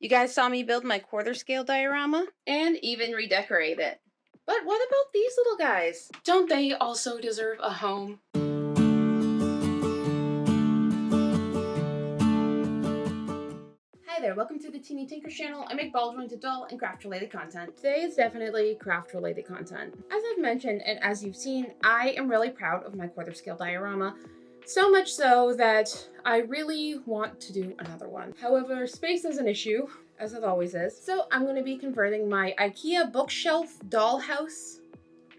You guys saw me build my quarter scale diorama and even redecorate it. But what about these little guys? Don't they also deserve a home? Hi there, welcome to the Teeny Tinkers channel. I make ball jointed doll and craft related content. Today is definitely craft related content. As I've mentioned and as you've seen, I am really proud of my quarter scale diorama. So much so that I really want to do another one. However, space is an issue, as it always is. So I'm going to be converting my Ikea bookshelf dollhouse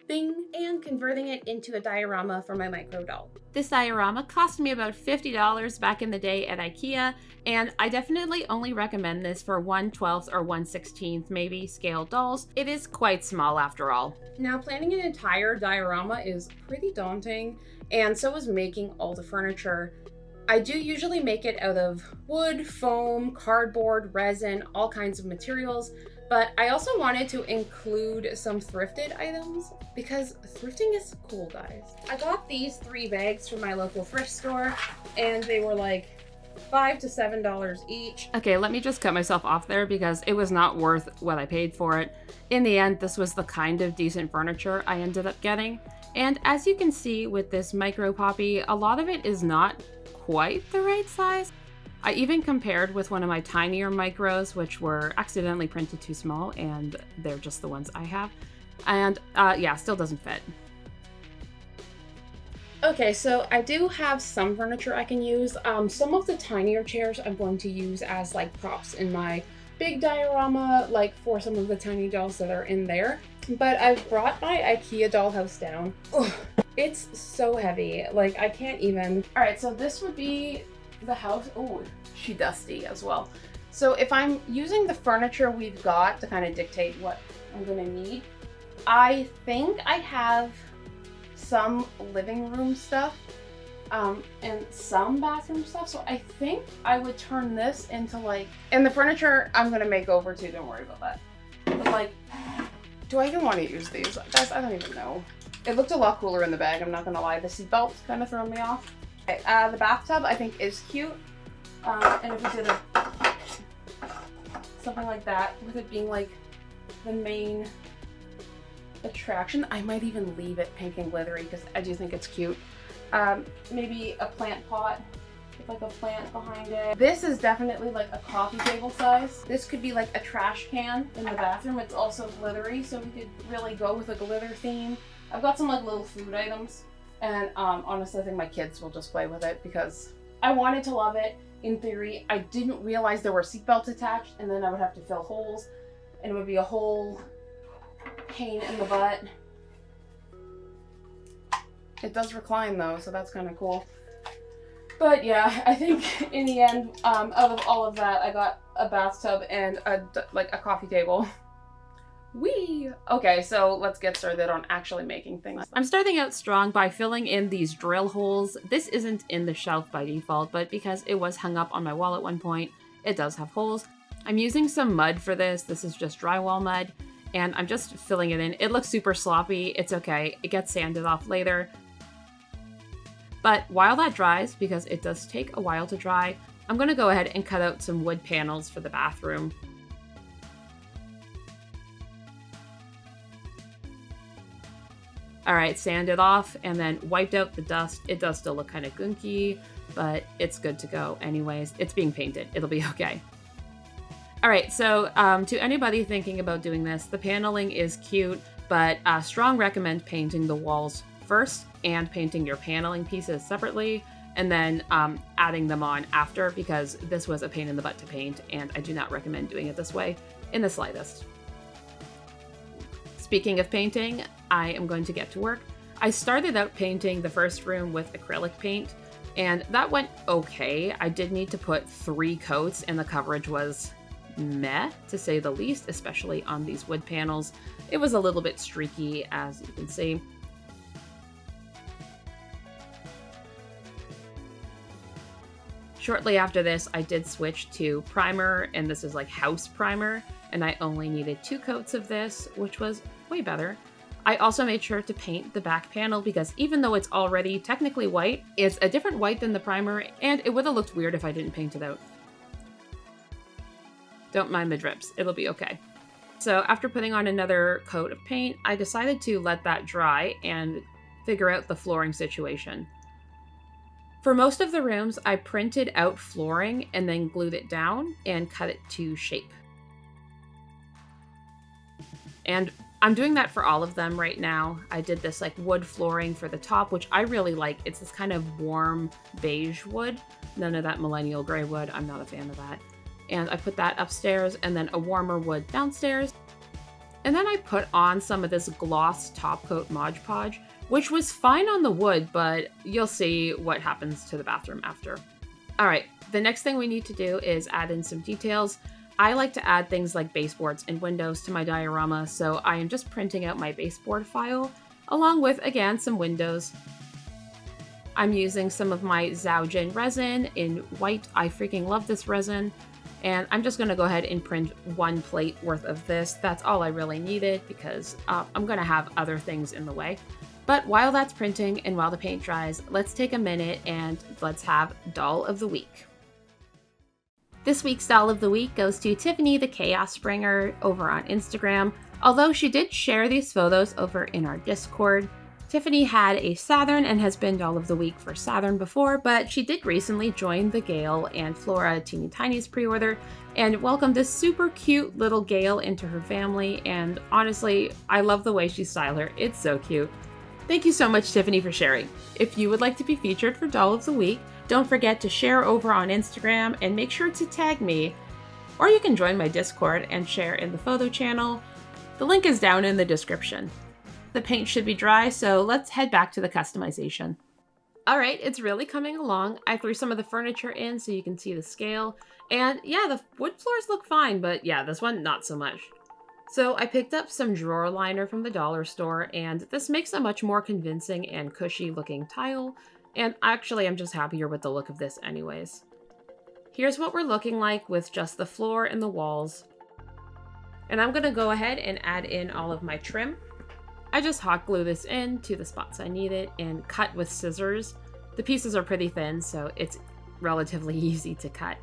thing and converting it into a diorama for my micro doll. This diorama cost me about $50 back in the day at Ikea, and I definitely only recommend this for 1/12 or 1/16 maybe scale dolls. It is quite small after all. Now, planning an entire diorama is pretty daunting, and so is making all the furniture. I do usually make it out of wood, foam, cardboard, resin, all kinds of materials, but I also wanted to include some thrifted items because thrifting is cool, guys. I got these 3 bags from my local thrift store and they were like $5 to $7 each. Okay, let me just cut myself off there because it was not worth what I paid for it. In the end, this was the kind of decent furniture I ended up getting. And as you can see with this micro poppy, a lot of it is not quite the right size. I even compared with one of my tinier micros, which were accidentally printed too small, and they're just the ones I have. And yeah, still doesn't fit. Okay, so I do have some furniture I can use. Some of the tinier chairs I'm going to use as like props in my big diorama, like for some of the tiny dolls that are in there. But I've brought my Ikea dollhouse down. Ugh, it's so heavy, like I can't even. All right, so this would be the house. Oh, she's dusty as well. So if I'm using the furniture we've got to kind of dictate what I'm gonna need, I think I have some living room stuff and some bathroom stuff. So I think I would turn this into like, and the furniture I'm gonna make over too, don't worry about that. But like, do I even want to use these? Guys, I don't even know. It looked a lot cooler in the bag, I'm not gonna lie. The seatbelt's kind of thrown me off. Okay, the bathtub I think is cute. And if we did something like that, with it being like the main attraction, I might even leave it pink and glittery because I do think it's cute. Maybe a plant pot with like a plant behind it. This is definitely like a coffee table size. This could be like a trash can in the bathroom. It's also glittery, so we could really go with a glitter theme. I've got some like little food items, and honestly I think my kids will just play with it because I wanted to love it. In theory, I didn't realize there were seatbelts attached, and then I would have to fill holes, and it would be a whole pain in the butt. It does recline though, so that's kind of cool. But yeah, I think in the end, out of all of that, I got a bathtub and a coffee table. Whee! Okay, so let's get started on actually making things. I'm starting out strong by filling in these drill holes. This isn't in the shelf by default, but because it was hung up on my wall at one point, it does have holes. I'm using some mud for this. This is just drywall mud, and I'm just filling it in. It looks super sloppy. It's okay. It gets sanded off later. But while that dries, because it does take a while to dry, I'm gonna go ahead and cut out some wood panels for the bathroom. All right, sanded off and then wiped out the dust. It does still look kind of gunky, but it's good to go anyways. It's being painted, it'll be okay. All right, so to anybody thinking about doing this, the paneling is cute, but strong recommend painting the walls first and painting your paneling pieces separately, and then adding them on after, because this was a pain in the butt to paint, and I do not recommend doing it this way in the slightest. Speaking of painting, I am going to get to work. I started out painting the first room with acrylic paint, and that went okay. I did need to put 3 coats, and the coverage was meh, to say the least, especially on these wood panels. It was a little bit streaky, as you can see. Shortly after this, I did switch to primer, and this is like house primer, and I only needed 2 coats of this, which was way better. I also made sure to paint the back panel because even though it's already technically white, it's a different white than the primer, and it would have looked weird if I didn't paint it out. Don't mind the drips, it'll be okay. So after putting on another coat of paint, I decided to let that dry and figure out the flooring situation. For most of the rooms, I printed out flooring and then glued it down and cut it to shape. And I'm doing that for all of them right now. I did this like wood flooring for the top, which I really like. It's this kind of warm beige wood. None of that millennial gray wood. I'm not a fan of that. And I put that upstairs and then a warmer wood downstairs. And then I put on some of this gloss top coat Mod Podge, which was fine on the wood, but you'll see what happens to the bathroom after. All right, the next thing we need to do is add in some details. I like to add things like baseboards and windows to my diorama, so I am just printing out my baseboard file, along with, again, some windows. I'm using some of my Zaujin resin in white. I freaking love this resin. And I'm just going to go ahead and print 1 plate worth of this. That's all I really needed because I'm going to have other things in the way. But while that's printing and while the paint dries, let's take a minute and let's have Doll of the Week. This week's Doll of the Week goes to Tiffany the Chaos Springer over on Instagram. Although she did share these photos over in our Discord. Tiffany had a Saturn and has been Doll of the Week for Saturn before, but she did recently join the Gale and Flora Teeny Tinies pre-order and welcomed this super cute little Gale into her family, and honestly, I love the way she styled her. It's so cute. Thank you so much, Tiffany, for sharing. If you would like to be featured for Doll of the Week, don't forget to share over on Instagram and make sure to tag me, or you can join my Discord and share in the photo channel. The link is down in the description. The paint should be dry, so let's head back to the customization. All right, it's really coming along. I threw some of the furniture in so you can see the scale. And yeah, the wood floors look fine, but yeah, this one, not so much. So I picked up some drawer liner from the dollar store, and this makes a much more convincing and cushy looking tile. And actually, I'm just happier with the look of this anyways. Here's what we're looking like with just the floor and the walls. And I'm gonna go ahead and add in all of my trim. I just hot glue this in to the spots I need it and cut with scissors. The pieces are pretty thin, so it's relatively easy to cut.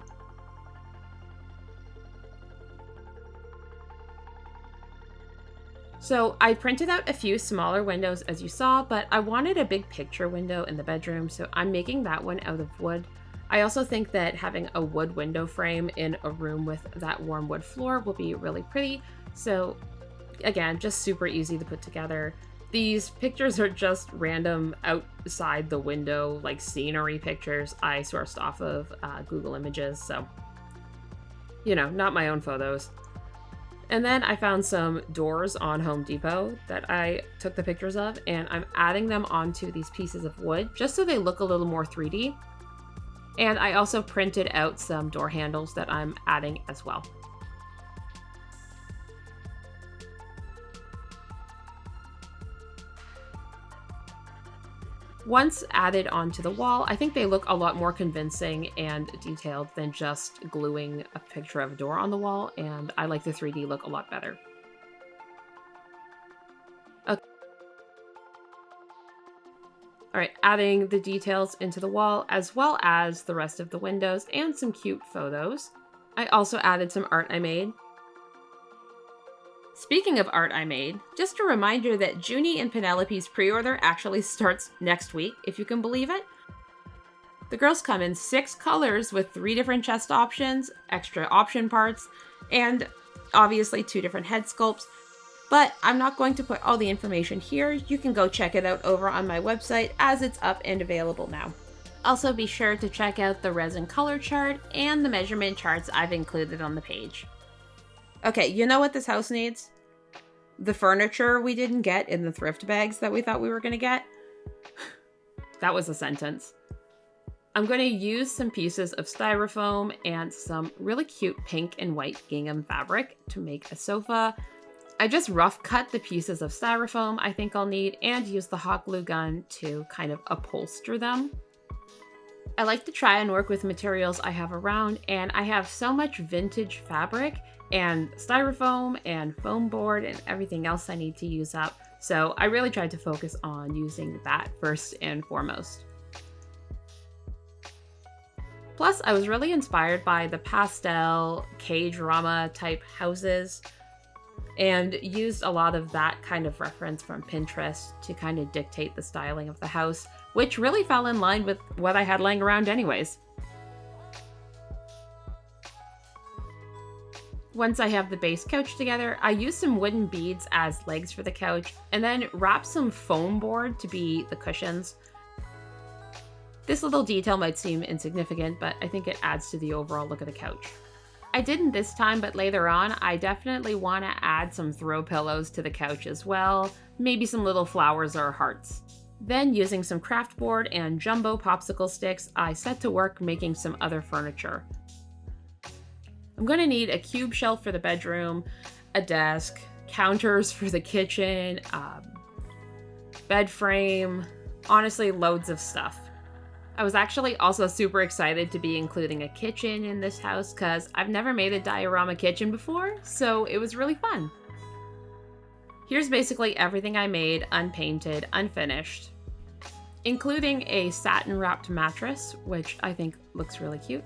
So I printed out a few smaller windows as you saw, but I wanted a big picture window in the bedroom, so I'm making that one out of wood. I also think that having a wood window frame in a room with that warm wood floor will be really pretty, so again, just super easy to put together. These pictures are just random outside the window, like scenery pictures I sourced off of Google Images, so, you know, not my own photos. And then I found some doors on Home Depot that I took the pictures of, and I'm adding them onto these pieces of wood just so they look a little more 3D. And I also printed out some door handles that I'm adding as well. Once added onto the wall, I think they look a lot more convincing and detailed than just gluing a picture of a door on the wall, and I like the 3D look a lot better. Okay. All right, adding the details into the wall as well as the rest of the windows and some cute photos. I also added some art I made. Speaking of art I made, just a reminder that Junie and Penelope's pre-order actually starts next week, if you can believe it. The girls come in 6 colors with 3 different chest options, extra option parts, and obviously 2 different head sculpts. But I'm not going to put all the information here. You can go check it out over on my website as it's up and available now. Also be sure to check out the resin color chart and the measurement charts I've included on the page. Okay, you know what this house needs? The furniture we didn't get in the thrift bags that we thought we were going to get. That was a sentence. I'm going to use some pieces of styrofoam and some really cute pink and white gingham fabric to make a sofa. I just rough cut the pieces of styrofoam I think I'll need and use the hot glue gun to kind of upholster them. I like to try and work with materials I have around, and I have so much vintage fabric and styrofoam and foam board and everything else I need to use up. So I really tried to focus on using that first and foremost. Plus, I was really inspired by the pastel K-drama type houses and used a lot of that kind of reference from Pinterest to kind of dictate the styling of the house, which really fell in line with what I had laying around anyways. Once I have the base couch together, I use some wooden beads as legs for the couch and then wrap some foam board to be the cushions. This little detail might seem insignificant, but I think it adds to the overall look of the couch. I didn't this time, but later on, I definitely want to add some throw pillows to the couch as well, maybe some little flowers or hearts. Then, using some craft board and jumbo popsicle sticks, I set to work making some other furniture. I'm going to need a cube shelf for the bedroom, a desk, counters for the kitchen, bed frame, honestly, loads of stuff. I was actually also super excited to be including a kitchen in this house because I've never made a diorama kitchen before, so it was really fun. Here's basically everything I made, unpainted, unfinished, including a satin-wrapped mattress, which I think looks really cute.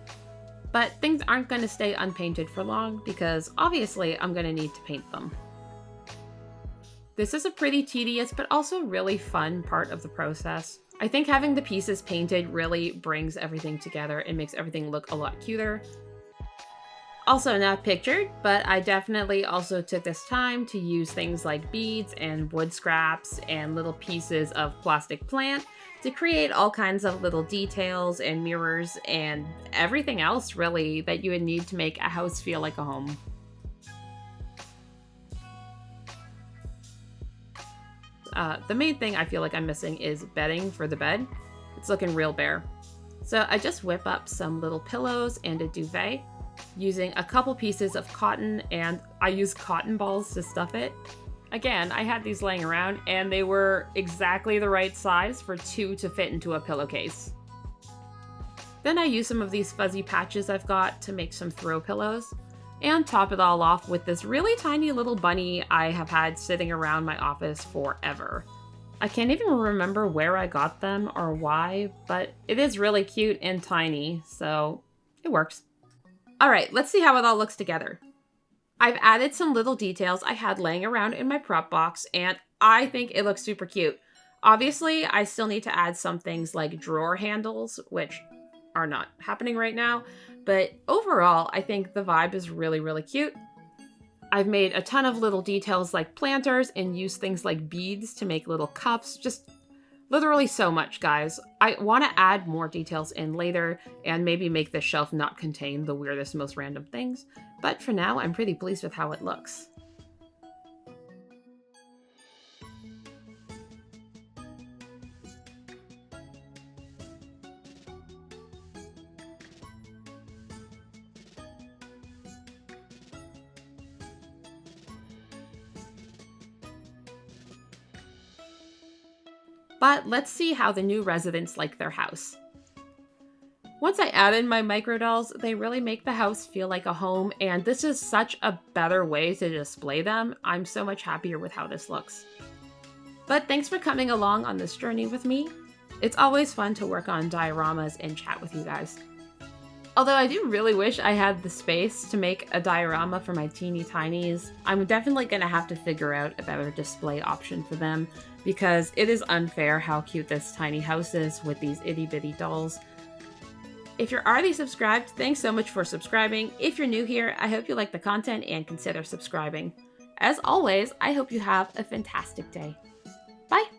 But things aren't going to stay unpainted for long because obviously I'm going to need to paint them. This is a pretty tedious but also really fun part of the process. I think having the pieces painted really brings everything together and makes everything look a lot cuter. Also not pictured, but I definitely also took this time to use things like beads and wood scraps and little pieces of plastic plant to create all kinds of little details and mirrors and everything else really that you would need to make a house feel like a home. The main thing I feel like I'm missing is bedding for the bed. It's looking real bare. So I just whip up some little pillows and a duvet using a couple pieces of cotton, and I use cotton balls to stuff it. Again, I had these laying around and they were exactly the right size for 2 to fit into a pillowcase. Then I use some of these fuzzy patches I've got to make some throw pillows and top it all off with this really tiny little bunny I have had sitting around my office forever. I can't even remember where I got them or why, but it is really cute and tiny, so it works. All right, let's see how it all looks together. I've added some little details I had laying around in my prop box, and I think it looks super cute. Obviously, I still need to add some things like drawer handles, which are not happening right now, but overall, I think the vibe is really, really cute. I've made a ton of little details like planters and used things like beads to make little cups, just literally so much, guys. I want to add more details in later and maybe make this shelf not contain the weirdest, most random things, but for now, I'm pretty pleased with how it looks. But let's see how the new residents like their house. Once I added my micro dolls, they really make the house feel like a home, and this is such a better way to display them. I'm so much happier with how this looks. But thanks for coming along on this journey with me. It's always fun to work on dioramas and chat with you guys. Although I do really wish I had the space to make a diorama for my teeny tinies, I'm definitely going to have to figure out a better display option for them because it is unfair how cute this tiny house is with these itty bitty dolls. If you're already subscribed, thanks so much for subscribing. If you're new here, I hope you like the content and consider subscribing. As always, I hope you have a fantastic day. Bye!